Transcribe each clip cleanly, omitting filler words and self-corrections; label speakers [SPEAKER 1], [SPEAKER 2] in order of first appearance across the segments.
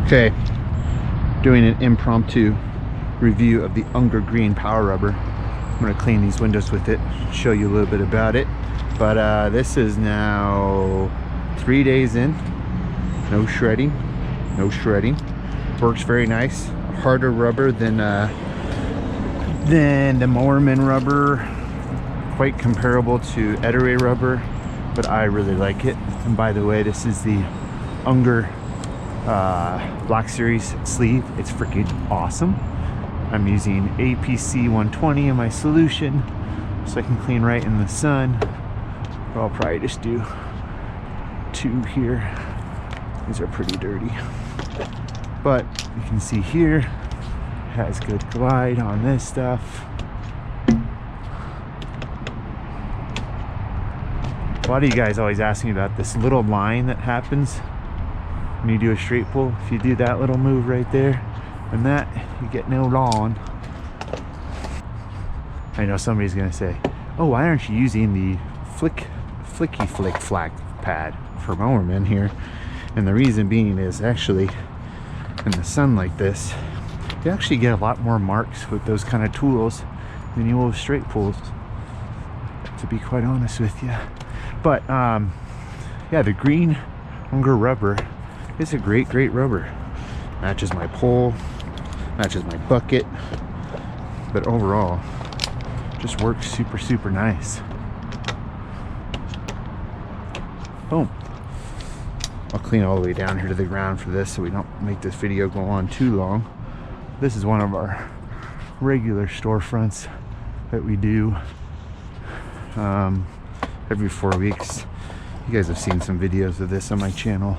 [SPEAKER 1] Okay, doing an impromptu review of the Unger Green Power Rubber. I'm going to clean these windows with it, show you a little bit about it. But this is now 3 days in. No shredding, no shredding. Works very nice. Harder rubber than the Moorman rubber. Quite comparable to Ettore rubber, but I really like it. And by the way, this is the Unger Black Series sleeve. It's freaking awesome. I'm using APC 120 in my solution so I can clean right in the sun. But I'll probably just do 2 here. These are pretty dirty. But you can see here, it has good glide on this stuff. A lot of you guys always ask me about this little line that happens when you do a straight pull. If you do that little move right there and that, you get no lawn. I know somebody's gonna say, oh, why aren't you using the flicky flag pad for Mowerman here? And the reason being is actually in the sun like this, you actually get a lot more marks with those kind of tools than you will with straight pulls, to be quite honest with you. But yeah, the green Unger rubber is a great rubber. Matches my pole, matches my bucket, but overall just works super nice. Boom. I'll clean all the way down here to the ground for this so we don't make this video go on too long. This is one of our regular storefronts that we do every 4 weeks. You guys have seen some videos of this on my channel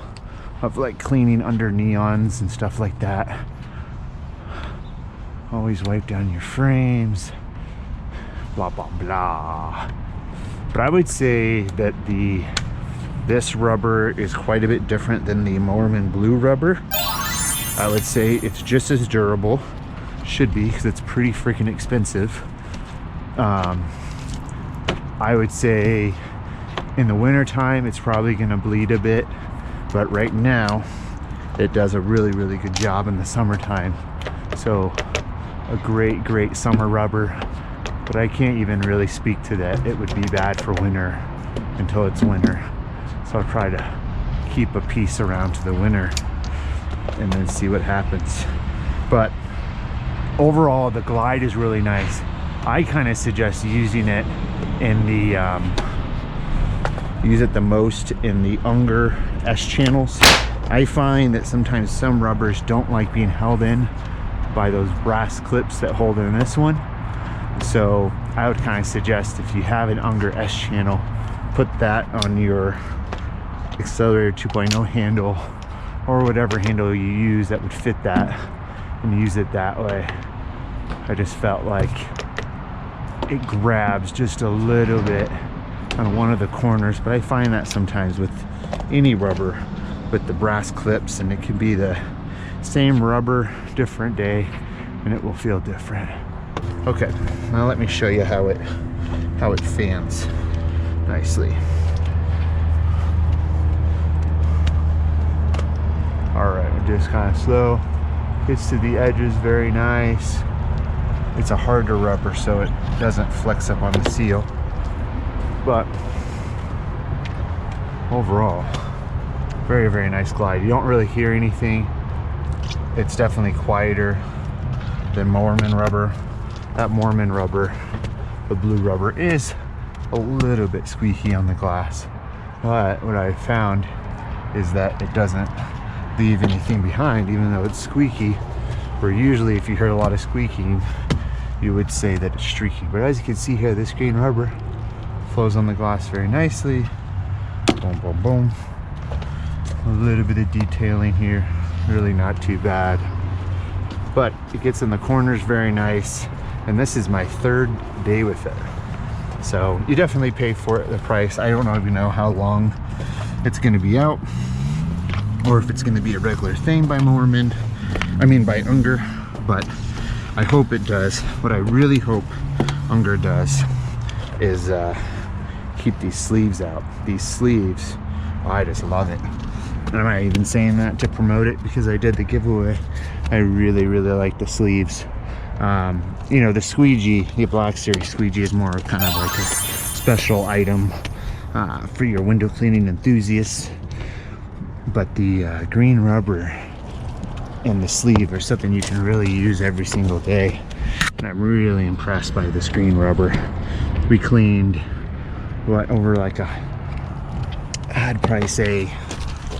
[SPEAKER 1] of like cleaning under neons and stuff like that. Always wipe down your frames, blah blah blah. But I would say that this rubber is quite a bit different than the Moorman blue rubber. I would say it's just as durable, should be, because it's pretty freaking expensive. I would say in the winter time it's probably gonna bleed a bit, but right now it does a really good job in the summertime. So a great summer rubber, but I can't even really speak to that. It would be bad for winter until it's winter. So I'll try to keep a piece around to the winter and then see what happens. But overall, the glide is really nice. I kind of suggest using it in the use it the most in the Unger S channels. I find that sometimes some rubbers don't like being held in by those brass clips that hold in this one. So I would kind of suggest, if you have an Unger S channel, put that on your Accelerator 2.0 handle or whatever handle you use that would fit that, and use it that way. I just felt like it grabs just a little bit on one of the corners, but I find that sometimes with any rubber with the brass clips, and it can be the same rubber, different day, and it will feel different. Okay, now let me show you how it fans nicely. Alright, just kind of slow, gets to the edges very nice. It's a harder rubber, so it doesn't flex up on the seal, but overall very nice glide. You don't really hear anything. It's definitely quieter than Moorman rubber. That Moorman rubber, the blue rubber, is a little bit squeaky on the glass, but what I found is that it doesn't leave anything behind, even though it's squeaky, where usually if you heard a lot of squeaking you would say that it's streaky. But as you can see here, this green rubber flows on the glass very nicely. Boom boom. A little bit of detailing here, really not too bad, but it gets in the corners very nice. And this is my 3rd day with it, so you definitely pay for it, the price. I don't even know how long it's going to be out, or if it's going to be a regular thing by Moorman, by Unger, but I hope it does. What I really hope Unger does is keep these sleeves out. These sleeves, oh, I just love it. And I'm not even saying that to promote it because I did the giveaway. I really like the sleeves. You know, the Squeegee, the Black Series Squeegee is more kind of like a special item for your window cleaning enthusiasts. But the green rubber and the sleeve are something you can really use every single day. And I'm really impressed by this green rubber. We cleaned, what, over like I'd probably say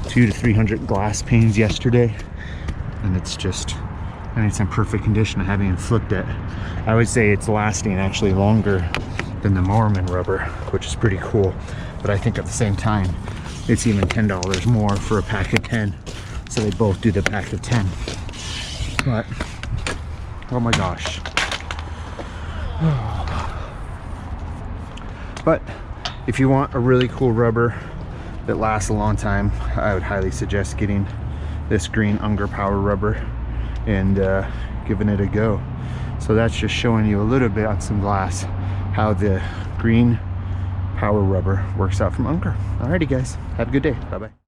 [SPEAKER 1] 200 to 300 glass panes yesterday. And it's just, and it's in perfect condition. I haven't even flipped it. I would say it's lasting actually longer than the Mormon rubber, which is pretty cool. But I think at the same time, it's even $10 more for a pack of 10. So they both do the pack of 10. But, oh my gosh. But if you want a really cool rubber that lasts a long time, I would highly suggest getting this green Unger Power rubber and giving it a go. So that's just showing you a little bit on some glass how the green power rubber works out from Unger. Alrighty guys, have a good day. Bye bye.